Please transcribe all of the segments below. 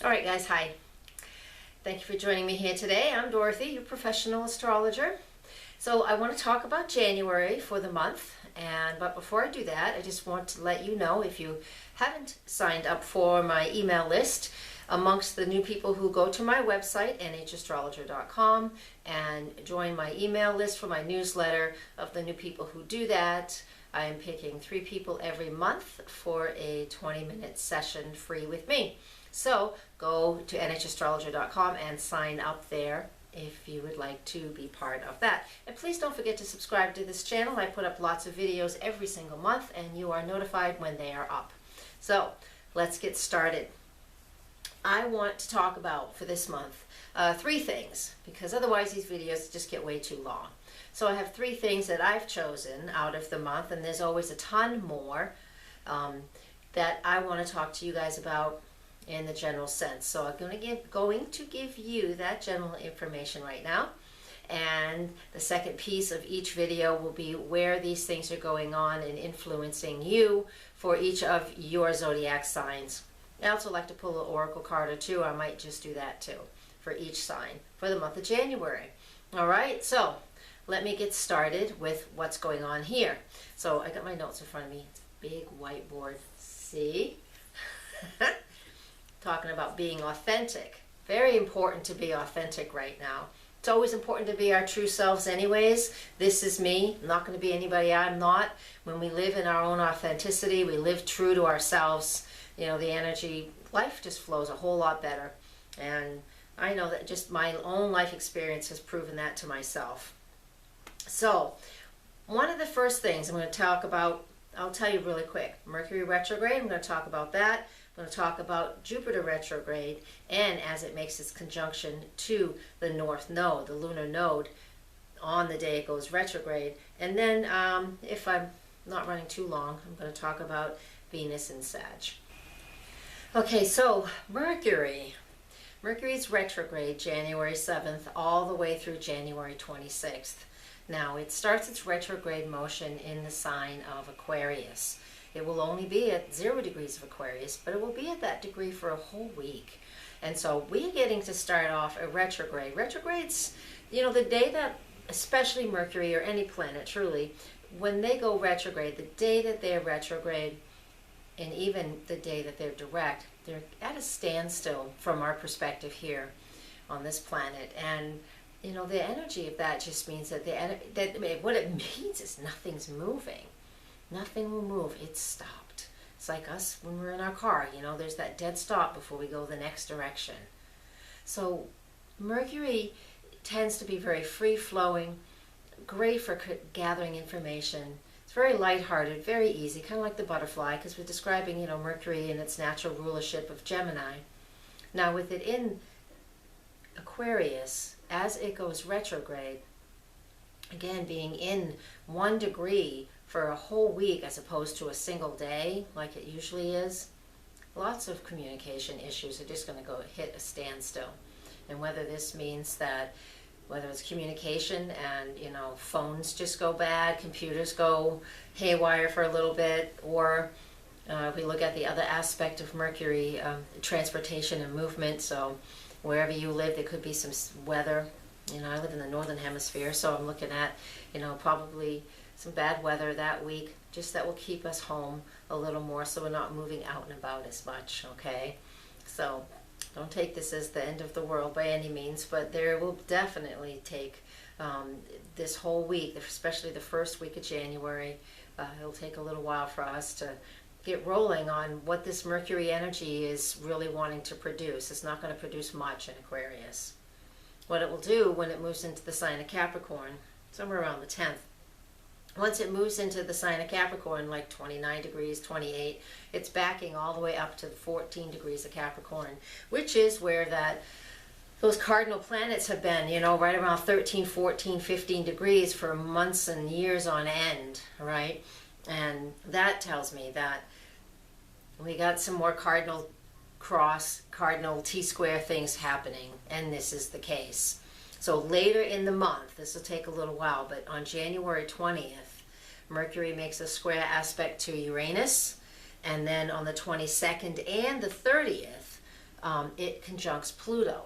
All right, guys, hi. Thank you for joining me here today. I'm Dorothy, your professional astrologer. So I want to talk about January for the month, but before I do that, I just want to let you know, if you haven't signed up for my email list, amongst the new people who go to my website, nhastrologer.com, and join my email list for my newsletter, of the new people who do that, I am picking 3 people every month for a 20-minute session free with me. So go to nhastrologer.com and sign up there if you would like to be part of that. And please don't forget to subscribe to this channel. I put up lots of videos every single month and you are notified when they are up. So let's get started. I want to talk about, for this month, 3 things, because otherwise these videos just get way too long. So I have 3 things that I've chosen out of the month, and there's always a ton more that I want to talk to you guys about in the general sense. So I'm going to give you that general information right now. And the second piece of each video will be where these things are going on and influencing you for each of your zodiac signs. I also like to pull an oracle card or 2. I might just do that too for each sign for the month of January. All right, so let me get started with what's going on here. So I got my notes in front of me. It's a big whiteboard. See? Talking about being authentic. Very important to be authentic right now. It's always important to be our true selves anyways. This is me. I'm not going to be anybody I'm not. When we live in our own authenticity, we live true to ourselves, you know, the energy, life just flows a whole lot better. And I know that just my own life experience has proven that to myself. So one of the first things I'm going to talk about, I'll tell you really quick. Mercury Retrograde, I'm going to talk about that. I'm going to talk about Jupiter retrograde and as it makes its conjunction to the North Node, the lunar node, on the day it goes retrograde. And then if I'm not running too long, I'm going to talk about Venus in Sag. Okay, so Mercury's retrograde January 7th all the way through January 26th. Now it starts its retrograde motion in the sign of Aquarius. It will only be at 0 degrees of Aquarius, but it will be at that degree for a whole week. And so we're getting to start off a retrograde. Retrogrades, you know, the day that, especially Mercury or any planet, truly, when they go retrograde, the day that they're retrograde, and even the day that they're direct, they're at a standstill from our perspective here on this planet. And, you know, the energy of that just means that, what it means is nothing's moving. Nothing will move. It's stopped. It's like us when we're in our car, you know, there's that dead stop before we go the next direction. So Mercury tends to be very free-flowing, great for gathering information. It's very lighthearted, very easy, kind of like the butterfly, because we're describing, you know, Mercury in its natural rulership of Gemini. Now with it in Aquarius, as it goes retrograde, again being in 1 degree for a whole week as opposed to a single day like it usually is, lots of communication issues are just going to go hit a standstill. And whether this means that, whether it's communication and, you know, phones just go bad, computers go haywire for a little bit, or if we look at the other aspect of Mercury, transportation and movement. So wherever you live, there could be some weather. You know, I live in the northern hemisphere, so I'm looking at, you know, probably some bad weather that week, just that will keep us home a little more so we're not moving out and about as much, okay? So don't take this as the end of the world by any means, but there will definitely take this whole week, especially the first week of January, it'll take a little while for us to get rolling on what this Mercury energy is really wanting to produce. It's not going to produce much in Aquarius. What it will do when it moves into the sign of Capricorn, somewhere around the 10th, once it moves into the sign of Capricorn, like 29 degrees, 28, it's backing all the way up to 14 degrees of Capricorn, which is where those cardinal planets have been, you know, right around 13, 14, 15 degrees for months and years on end, right? And that tells me that we got some more cardinal cross, cardinal T-square things happening, and this is the case. So later in the month, this will take a little while, but on January 20th, Mercury makes a square aspect to Uranus, and then on the 22nd and the 30th, it conjuncts Pluto.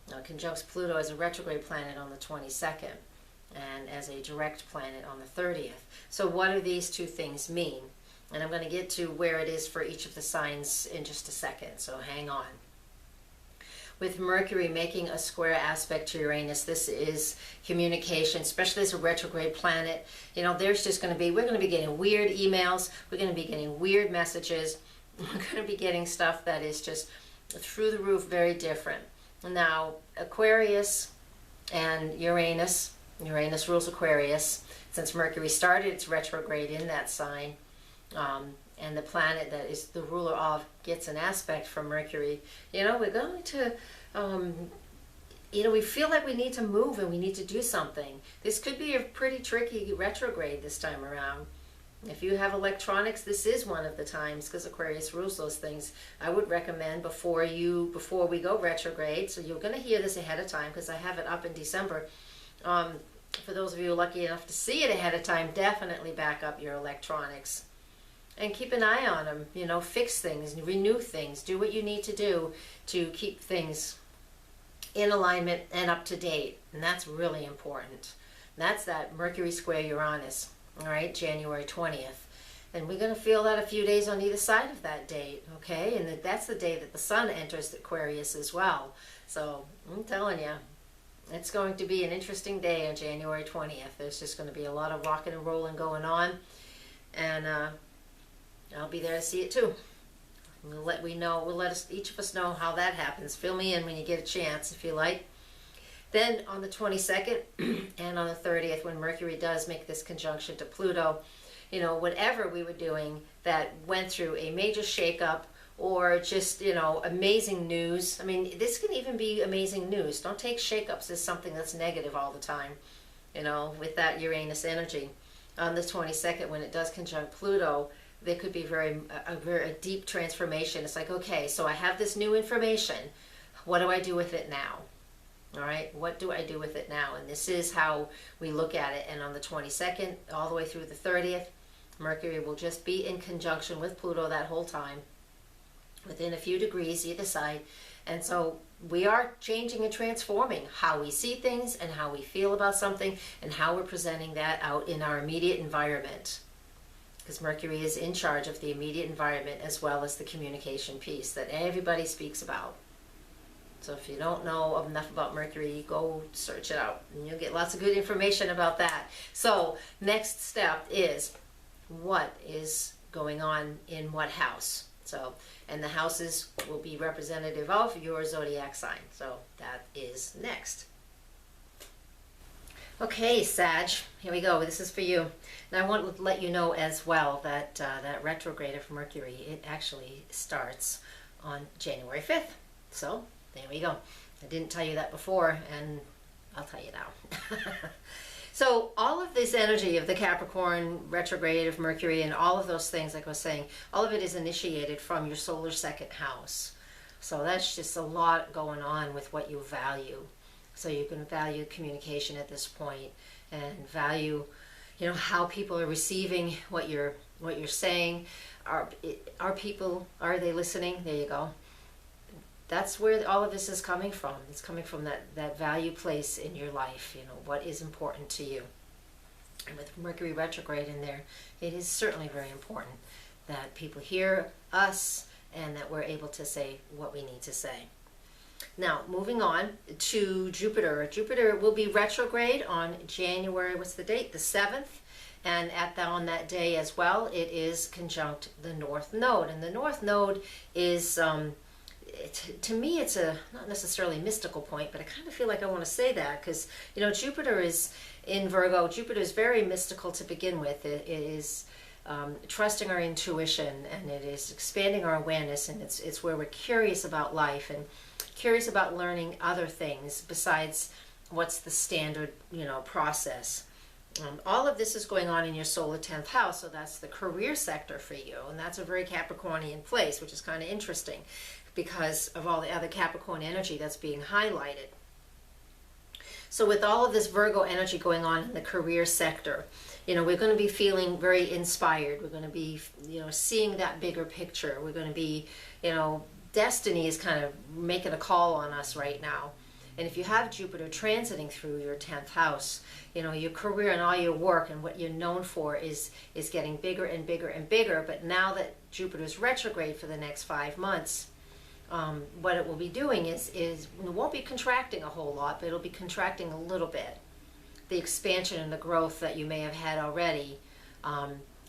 Now, it conjuncts Pluto as a retrograde planet on the 22nd and as a direct planet on the 30th. So what do these two things mean? And I'm going to get to where it is for each of the signs in just a second, so hang on. With Mercury making a square aspect to Uranus, this is communication, especially as a retrograde planet. You know, there's just going to be, we're going to be getting weird emails, we're going to be getting weird messages, we're going to be getting stuff that is just through the roof very different. Now, Aquarius and Uranus rules Aquarius. Since Mercury started its retrograde in that sign, and the planet that is the ruler of gets an aspect from Mercury, you know, we're going to, you know, we feel like we need to move and we need to do something. This could be a pretty tricky retrograde this time around. If you have electronics, this is one of the times, because Aquarius rules those things. I would recommend before we go retrograde, so you're going to hear this ahead of time because I have it up in December. For those of you lucky enough to see it ahead of time, definitely back up your electronics and keep an eye on them. You know, fix things, renew things, do what you need to do to keep things in alignment and up to date. And that's really important. And that's that Mercury square Uranus, all right, January 20th. And we're going to feel that a few days on either side of that date, okay? And that's the day that the sun enters Aquarius as well. So I'm telling you, it's going to be an interesting day on January 20th. There's just going to be a lot of rocking and rolling going on. And I'll be there to see it too. We'll let each of us know how that happens. Fill me in when you get a chance, if you like. Then on the 22nd and on the 30th, when Mercury does make this conjunction to Pluto, you know, whatever we were doing that went through a major shakeup or just, you know, amazing news. I mean, this can even be amazing news. Don't take shakeups as something that's negative all the time, you know, with that Uranus energy. On the 22nd, when it does conjunct Pluto, there could be a very deep transformation. It's like, okay, so I have this new information. What do I do with it now? All right, what do I do with it now? And this is how we look at it. And on the 22nd, all the way through the 30th, Mercury will just be in conjunction with Pluto that whole time, within a few degrees either side. And so we are changing and transforming how we see things and how we feel about something and how we're presenting that out in our immediate environment. Because Mercury is in charge of the immediate environment as well as the communication piece that everybody speaks about. So if you don't know enough about Mercury, go search it out and you'll get lots of good information about that. So next step is what is going on in what house. So, and the houses will be representative of your zodiac sign. So that is next. Okay, Sag, here we go. This is for you. Now I want to let you know as well that that retrograde of Mercury, it actually starts on January 5th. So there we go. I didn't tell you that before, and I'll tell you now. So all of this energy of the Capricorn retrograde of Mercury and all of those things, like I was saying, all of it is initiated from your solar second house. So that's just a lot going on with what you value. So you can value communication at this point and value, you know, how people are receiving what you're saying. Are they listening? There you go. That's where all of this is coming from. It's coming from that value place in your life, you know, what is important to you. And with Mercury retrograde in there, it is certainly very important that people hear us and that we're able to say what we need to say. Now, moving on to Jupiter. Jupiter will be retrograde on January, what's the date? The 7th. And on that day as well, it is conjunct the North Node. And the North Node is... to me, it's a not necessarily mystical point, but I kind of feel like I want to say that because, you know, Jupiter is in Virgo. Jupiter is very mystical to begin with. It is trusting our intuition, and it is expanding our awareness, and it's where we're curious about life and curious about learning other things besides what's the standard, you know, process. All of this is going on in your solar 10th house, so that's the career sector for you, and that's a very Capricornian place, which is kind of interesting because of all the other Capricorn energy that's being highlighted. So with all of this Virgo energy going on in the career sector, you know, we're going to be feeling very inspired. We're going to be, you know, seeing that bigger picture. We're going to be, you know, destiny is kind of making a call on us right now. And if you have Jupiter transiting through your 10th house, you know, your career and all your work and what you're known for is getting bigger and bigger and bigger. But now that Jupiter's retrograde for the next 5 months, what it will be doing is it won't be contracting a whole lot, but it'll be contracting a little bit. The expansion and the growth that you may have had already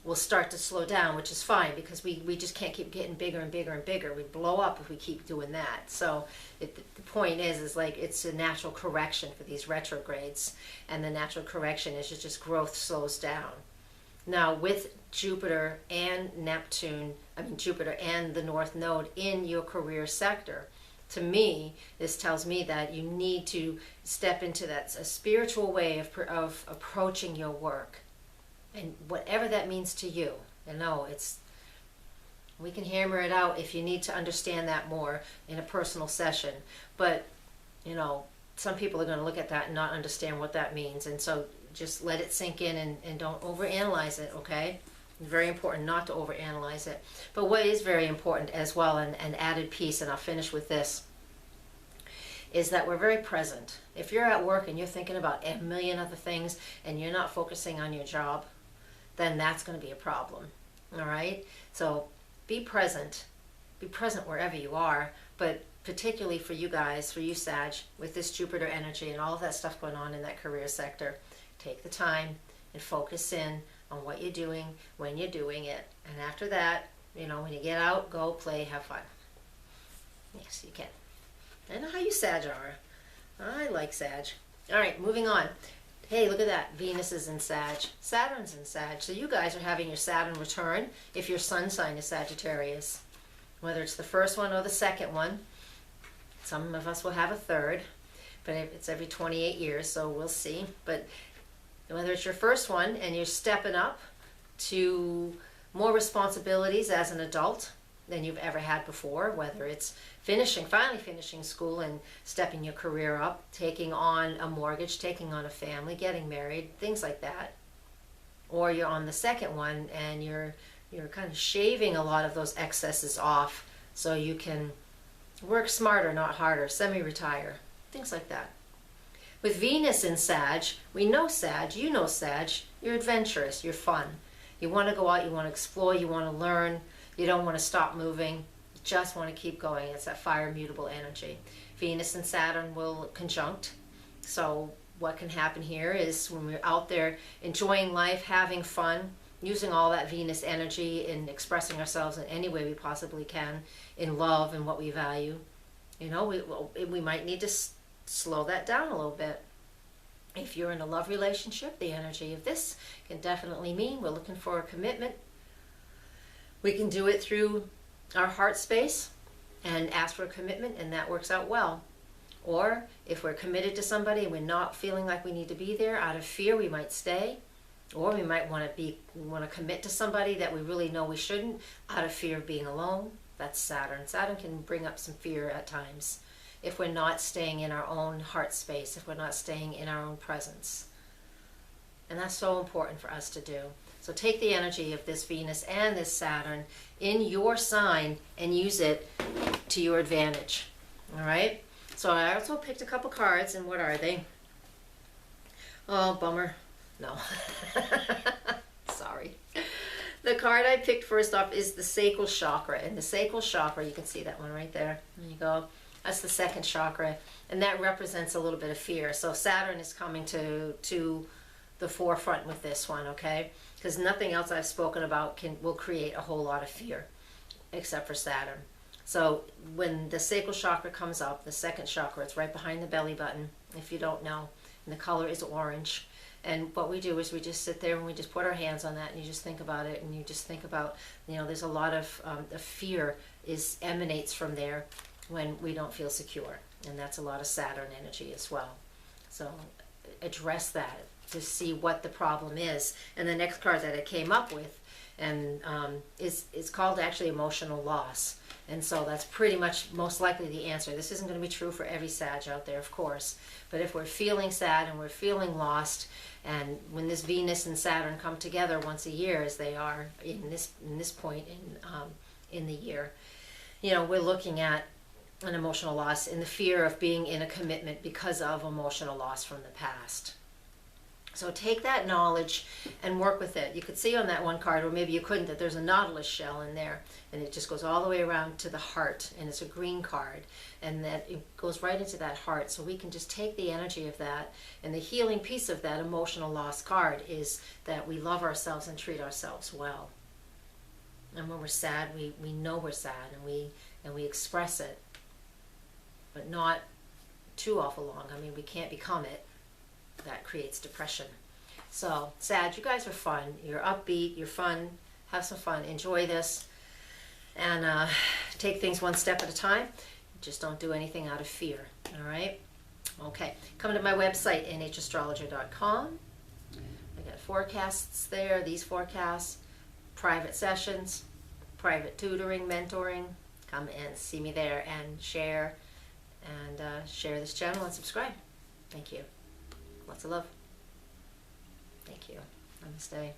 will start to slow down, which is fine, because we just can't keep getting bigger and bigger and bigger. We blow up if we keep doing that. So the point is like it's a natural correction for these retrogrades, and the natural correction is just growth slows down. Now with Jupiter and Jupiter and the North Node in your career sector, to me, this tells me that you need to step into a spiritual way of approaching your work. And whatever that means to you, we can hammer it out if you need to understand that more in a personal session. But, you know, some people are going to look at that and not understand what that means. And so just let it sink in and don't overanalyze it, okay? It's very important not to overanalyze it. But what is very important as well, an added piece, and I'll finish with this, is that we're very present. If you're at work and you're thinking about a million other things and you're not focusing on your job, then that's going to be a problem. All right? So be present. Be present wherever you are, but particularly for you guys, for you Sag, with this Jupiter energy and all of that stuff going on in that career sector, take the time and focus in on what you're doing when you're doing it. And after that, you know, when you get out, go play, have fun. Yes, you can. I know how you Sag are. I like Sag. All right, moving on. Hey, look at that. Venus is in Sag. Saturn's in Sag. So you guys are having your Saturn return if your sun sign is Sagittarius. Whether it's the first one or the second one. Some of us will have a third. But it's every 28 years, so we'll see. But whether it's your first one and you're stepping up to more responsibilities as an adult than you've ever had before, whether it's finally finishing school and stepping your career up, taking on a mortgage, taking on a family, getting married, things like that. Or you're on the second one and you're kind of shaving a lot of those excesses off so you can work smarter, not harder, semi-retire, things like that. With Venus in Sag, we know Sag, you know Sag, you're adventurous, you're fun. You want to go out, you want to explore, you want to learn, you don't want to stop moving, you just want to keep going. It's that fire mutable energy. Venus and Saturn will conjunct. So what can happen here is when we're out there enjoying life, having fun, using all that Venus energy in expressing ourselves in any way we possibly can, in love and what we value, you know, we might need to slow that down a little bit. If you're in a love relationship, the energy of this can definitely mean we're looking for a commitment. We can do it through our heart space and ask for a commitment, and that works out well. Or if we're committed to somebody and we're not feeling like we need to be there, out of fear we might stay. Or we might want to commit to somebody that we really know we shouldn't, out of fear of being alone. That's Saturn. Saturn can bring up some fear at times if we're not staying in our own heart space, if we're not staying in our own presence. And that's so important for us to do. So take the energy of this Venus and this Saturn in your sign and use it to your advantage. All right? So I also picked a couple cards, and what are they? Oh, bummer. No. Sorry. The card I picked first off is the sacral chakra. And the sacral chakra, you can see that one right there. There you go. That's the second chakra. And that represents a little bit of fear. So Saturn is coming to the forefront with this one, okay? Because nothing else I've spoken about will create a whole lot of fear, except for Saturn. So when the sacral chakra comes up, the second chakra, it's right behind the belly button, if you don't know. And the color is orange. And what we do is we just sit there and we just put our hands on that, and you just think about it, and you just think about, you know, there's a lot of the fear emanates from there when we don't feel secure. And that's a lot of Saturn energy as well. So address that to see what the problem is. And the next card that I came up with and is called actually emotional loss. And so that's pretty much most likely the answer. This isn't going to be true for every Sag out there, of course. But if we're feeling sad and we're feeling lost, and when this Venus and Saturn come together once a year, as they are in this point in the year, we're looking at an emotional loss and the fear of being in a commitment because of emotional loss from the past. So take that knowledge and work with it. You could see on that one card, or maybe you couldn't, that there's a nautilus shell in there, and it just goes all the way around to the heart, and it's a green card, and that it goes right into that heart. So we can just take the energy of that, and the healing piece of that emotional loss card is that we love ourselves and treat ourselves well. And when we're sad, we know we're sad, and we express it, but not too awful long. I mean, we can't become it. That creates depression. So, Sag, you guys are fun. You're upbeat. You're fun. Have some fun. Enjoy this. And take things one step at a time. Just don't do anything out of fear. All right? Okay. Come to my website, nhastrologer.com. I got forecasts there. These forecasts. Private sessions. Private tutoring, mentoring. Come and see me there and share. And share this channel and subscribe. Thank you. Lots of love. Thank you. Namaste.